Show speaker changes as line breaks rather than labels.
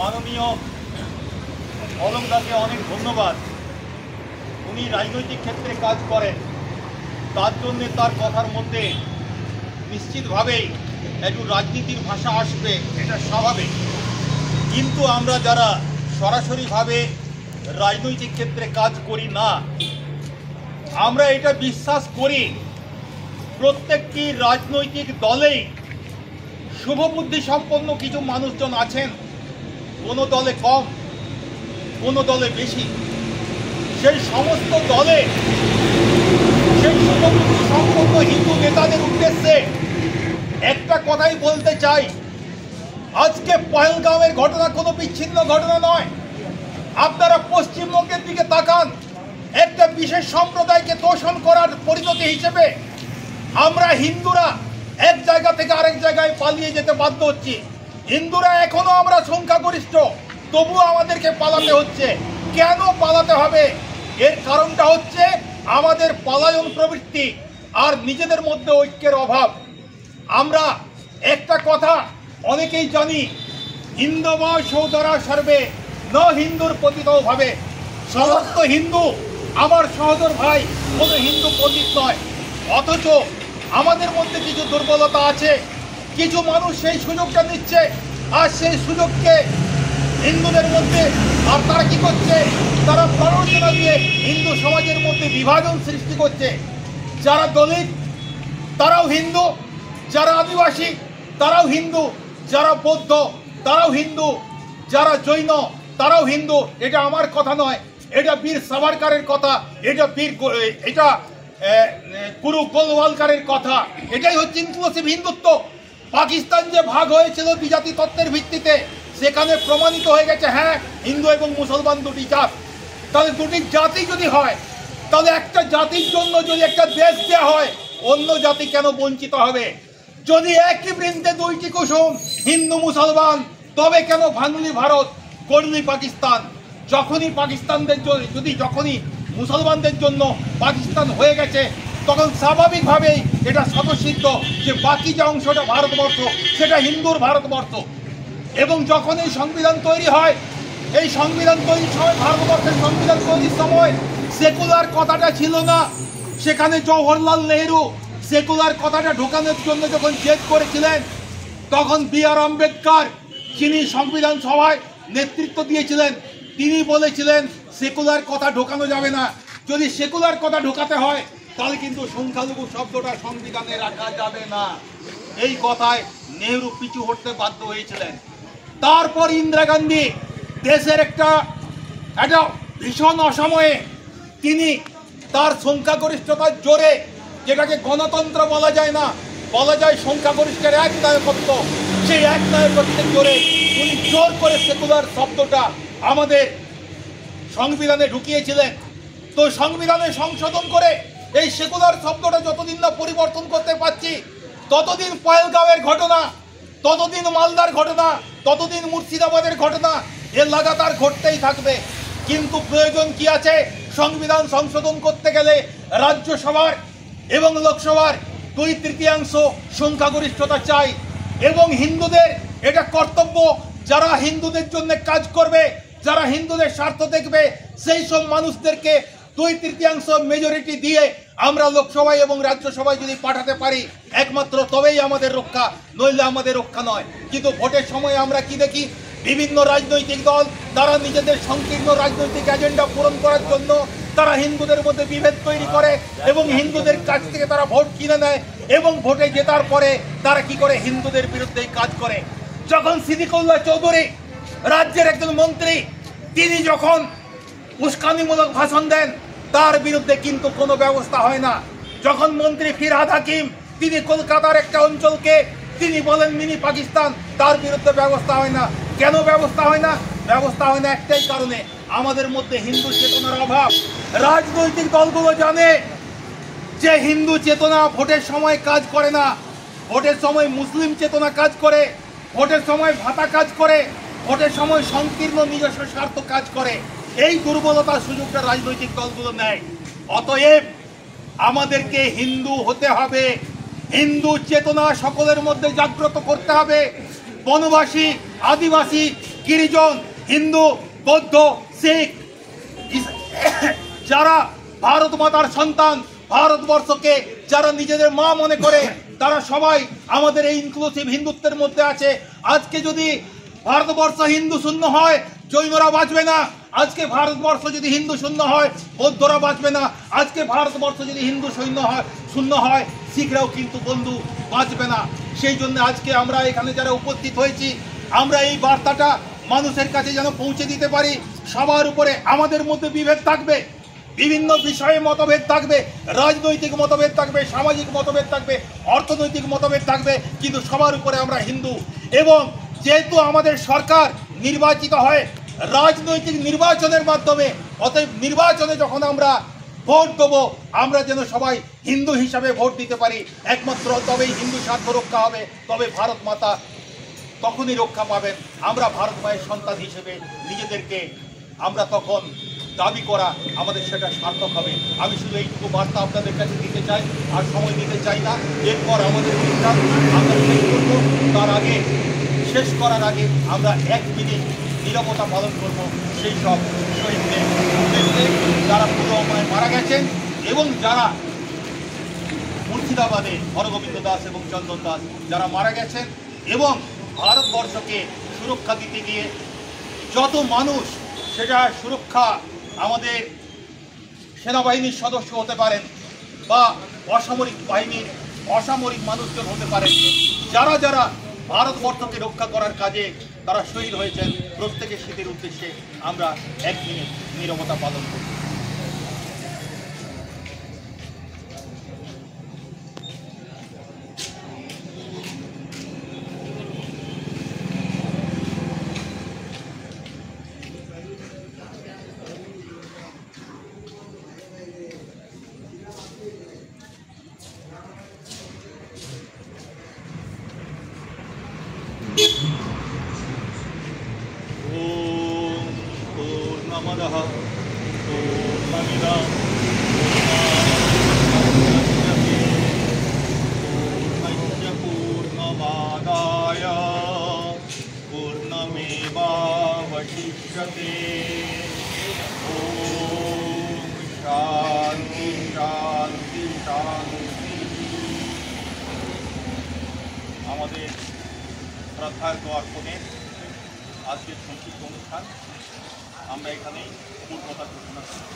মাননীয় অলমদাকে অনেক ধন্যবাদ। উনি রাজনৈতিক ক্ষেত্রে কাজ করেন, তার জন্যে তার কথার মধ্যে নিশ্চিতভাবেই একটু রাজনীতির ভাষা আসবে, এটা স্বাভাবিক। কিন্তু আমরা যারা সরাসরিভাবে রাজনৈতিক ক্ষেত্রে কাজ করি না, আমরা এটা বিশ্বাস করি প্রত্যেকটি রাজনৈতিক দলেই শুভবুদ্ধি সম্পন্ন কিছু মানুষজন আছেন, কোনো দলে কম, কোনো দলে বেশি। সেই সমস্ত দলে সেই শুভবুদ্ধি সম্পন্ন হিন্দু নেতাদের উদ্দেশ্যে একটা কথাই বলতে চাই, আজকে পহেলগাঁওয়ের ঘটনা কোনো বিচ্ছিন্ন ঘটনা নয়। আপনারা পশ্চিমবঙ্গের দিকে তাকান, একটা বিশেষ সম্প্রদায়কে তোষণ করার পরিণতি হিসেবে আমরা হিন্দুরা এক জায়গা থেকে আরেক জায়গায় পালিয়ে যেতে বাধ্য হচ্ছি। হিন্দুরা এখনো আমরা সংখ্যাগরিষ্ঠ, তবুও আমাদেরকে পালাতে হচ্ছে। কেন পালাতে হবে? এর কারণটা হচ্ছে আমাদের পলায়ন প্রবৃত্তি আর নিজেদের মধ্যে ঐক্যের অভাব। আমরা একটা কথা অনেকেই জানি, হিন্দুময় সৌদরা সর্বে ন হিন্দুর পতিতও ভাবে। সমস্ত হিন্দু আমার সহোদর ভাই, কোনো হিন্দু পতিত নয়। অথচ আমাদের মধ্যে কিছু দুর্বলতা আছে, কিছু মানুষ সেই সুযোগটা নিচ্ছে, আর সেই সুযোগকে হিন্দুদের মধ্যে, আর তারা কি করছে, তারা প্ররোচনা দিয়ে হিন্দু সমাজের মধ্যে বিভাজন সৃষ্টি করছে। যারা দলিত তারাও হিন্দু, যারা আদিবাসী তারাও হিন্দু, যারা বৌদ্ধ তারাও হিন্দু, যারা জৈন তারাও হিন্দু। এটা আমার কথা নয়, এটা বীর সাভারকারের কথা, এটা গুরু গোলওয়ালকারের কথা। এটাই হচ্ছে ইনক্লুসিভ হিন্দুত্ব। পাকিস্তান যে ভাগ হয়েছিল দ্বিজাতি তত্ত্বের ভিত্তিতে, সেখানে প্রমাণিত হয়ে গেছে হ্যাঁ, হিন্দু এবং মুসলমান দুটি জাত। তাহলে দুটি জাতি যদি হয়, তাহলে একটা জাতির জন্য যদি একটা দেশ দেওয়া হয়, অন্য জাতি কেন বঞ্চিত হবে? যদি একই বৃন্তে দুইটি কুসুম, হিন্দু মুসলমান, তবে কেন ভাঙলি ভারত গড়লি পাকিস্তান? যখনই পাকিস্তানদের যখনই মুসলমানদের জন্য পাকিস্তান হয়ে গেছে, তখন স্বাভাবিকভাবেই এটা স্বতঃসিদ্ধ যে বাকি যে অংশটা ভারতবর্ষ, সেটা হিন্দুর ভারতবর্ষ। এবং যখন এই সংবিধান তৈরি হয়, এই সংবিধান তৈরির সময়, ভারতবর্ষের সংবিধান তৈরির সময় সেকুলার কথাটা ছিল না। সেখানে জওহরলাল নেহরু সেকুলার কথাটা ঢোকানোর জন্য যখন জেদ করেছিলেন, তখন বি.আর. আম্বেদকর, যিনি সংবিধান সভায় নেতৃত্ব দিয়েছিলেন, তিনি বলেছিলেন সেকুলার কথা ঢোকানো যাবে না। যদি সেকুলার কথা ঢোকাতে হয়, তাহলে কিন্তু সংখ্যালঘু শব্দটা সংবিধানে রাখা যাবে না। এই কথায় নেহরু পিছু হটতে বাধ্য হয়েছিলেন। তারপর ইন্দিরা গান্ধী দেশের একটা ভীষণ অসময়ে তিনি তার সংখ্যাগরিষ্ঠতার জোরে, যেটাকে গণতন্ত্র বলা যায় না, বলা যায় সংখ্যাগরিষ্ঠের একনায়কত্ব, সেই একনায়কত্বের জোরে উনি জোর করে সেকুলার শব্দটা আমাদের সংবিধানে ঢুকিয়েছিলেন। তো সংবিধানে সংশোধন করে এই সেকুলার শব্দটা যতদিন না পরিবর্তন করতে পারছি, ততদিন পহেলগাঁওয়ের ঘটনা, ততদিন মালদার ঘটনা, ততদিন মুর্শিদাবাদের ঘটনা এ লাগাতার ঘটতেই থাকবে। কিন্তু প্রয়োজন কি আছে? সংবিধান সংশোধন করতে গেলে রাজ্যসভার এবং লোকসভার 2/3 সংখ্যাগরিষ্ঠতা চাই। এবং হিন্দুদের এটা কর্তব্য, যারা হিন্দুদের জন্য কাজ করবে, যারা হিন্দুদের স্বার্থ দেখবে, সেই সব মানুষদেরকে 2/3 মেজরিটি দিয়ে আমরা লোকসভায় এবং রাজ্যসভায় যদি পাঠাতে পারি, একমাত্র তবেই আমাদের রক্ষা, নইলে আমাদের রক্ষা নয়। কিন্তু ভোটের সময় আমরা কি দেখি? বিভিন্ন রাজনৈতিক দল তারা নিজেদের সংকীর্ণ রাজনৈতিক এজেন্ডা পূরণ করার জন্য তারা হিন্দুদের মধ্যে বিভেদ তৈরি করে এবং হিন্দুদের কাছ থেকে তারা ভোট কিনে নেয়, এবং ভোটে জেতার পরে তারা কি করে? হিন্দুদের বিরুদ্ধেই কাজ করে। যখন সিদ্দিকুল্লাহ চৌধুরী রাজ্যের একজন মন্ত্রী, তিনি যখন উস্কানিমূলক ভাষণ দেন, তার বিরুদ্ধে কিন্তু কোনো ব্যবস্থা হয় না। যখন মন্ত্রী ফিরহাদ হাকিম, তিনি কলকাতার একটা অঞ্চলকে তিনি বলেন মিনি পাকিস্তান, তার বিরুদ্ধে ব্যবস্থা হয় না। কেন ব্যবস্থা হয় না? ব্যবস্থা হয় না একটাই কারণে, আমাদের মধ্যে হিন্দু চেতনার অভাব। রাজনৈতিক দলগুলো জানে যে হিন্দু চেতনা ভোটের সময় কাজ করে না, ভোটের সময় মুসলিম চেতনা কাজ করে, ভোটের সময় ভাতা কাজ করে, ভোটের সময় সংকীর্ণ নিজস্ব স্বার্থ কাজ করে। এই দুর্বলতার সুযোগটা রাজনৈতিক দলগুলো নেয়। অতএব আমাদেরকে হিন্দু হতে হবে, হিন্দু চেতনা সকলের মধ্যে জাগ্রত করতে হবে। বনবাসী, আদিবাসী, গিরিজন, হিন্দু, বৌদ্ধ, শিখ, যারা ভারত মাতার সন্তান, ভারতবর্ষকে যারা নিজেদের মা মনে করে, তারা সবাই আমাদের এই ইনক্লুসিভ হিন্দুত্বের মধ্যে আছে। আজকে যদি ভারতবর্ষ হিন্দু শূন্য হয়, জৈনরা বাঁচবে না। আজকে ভারতবর্ষ যদি হিন্দু শূন্য হয়, বৌদ্ধরা বাঁচবে না। আজকে ভারতবর্ষ যদি হিন্দু শূন্য হয়, শিখরাও কিন্তু বন্ধু বাঁচবে না। সেই জন্য আজকে আমরা এখানে যারা উপস্থিত হয়েছি, আমরা এই বার্তাটা মানুষের কাছে যেন পৌঁছে দিতে পারি। সবার উপরে আমাদের মধ্যে বিভেদ থাকবে, বিভিন্ন বিষয়ে মতভেদ থাকবে, রাজনৈতিক মতভেদ থাকবে, সামাজিক মতভেদ থাকবে, অর্থনৈতিক মতভেদ থাকবে, কিন্তু সবার উপরে আমরা হিন্দু। এবং যেহেতু আমাদের সরকার নির্বাচিত হয় রাজনৈতিক নির্বাচনের মাধ্যমে, অতএব নির্বাচনে যখন আমরা ভোট দেবো, আমরা যেন সবাই হিন্দু হিসাবে ভোট দিতে পারি। একমাত্র তবেই হিন্দু স্বার্থ রক্ষা হবে, তবে ভারত মাতা তখনই রক্ষা পাবেন। আমরা ভারত মায়ের সন্তান হিসেবে নিজেদেরকে আমরা তখন দাবি করা আমাদের সেটা সার্থক হবে। আমি শুধু এইটুকু বার্তা আপনাদের কাছে দিতে চাই, আর সময় দিতে চাই না। এরপর আমাদের অনুষ্ঠান আমরা শেষ করবো। তার আগে, শেষ করার আগে আমরা 1 মিনিট নীরবতা পালন করব সেই সব শহীদদের উদ্দেশ্যে যারা পুলওয়ামায় মারা গেছেন, এবং যারা মুর্শিদাবাদে হরগোবিন্দ দাস এবং চন্দন দাস যারা মারা গেছেন, এবং ভারতবর্ষকে সুরক্ষা দিতে গিয়ে যত মানুষ, সেটা সুরক্ষা আমাদের সেনাবাহিনীর সদস্য হতে পারেন বা অসামরিক বাহিনীর অসামরিক মানুষজন হতে পারেন, যারা যারা ভারতবর্ষকে রক্ষা করার কাজে তারা শহীদ হয়েছেন, প্রত্যেকের স্মৃতির উদ্দেশ্যে আমরা 1 মিনিট নীরবতা পালন করি। पूर्णमदः पूर्णमिदं पूर्णस्य पूर्णमादाय पूर्णमेवावशिष्यते। ॐ शान्ति शान्ति शान्ति। আমাদের শ্রদ্ধার অর্পণের আজকের সংক্ষিপ্ত অনুষ্ঠান আমরা এখানেই পূর্ণতা ঘোষণা করি।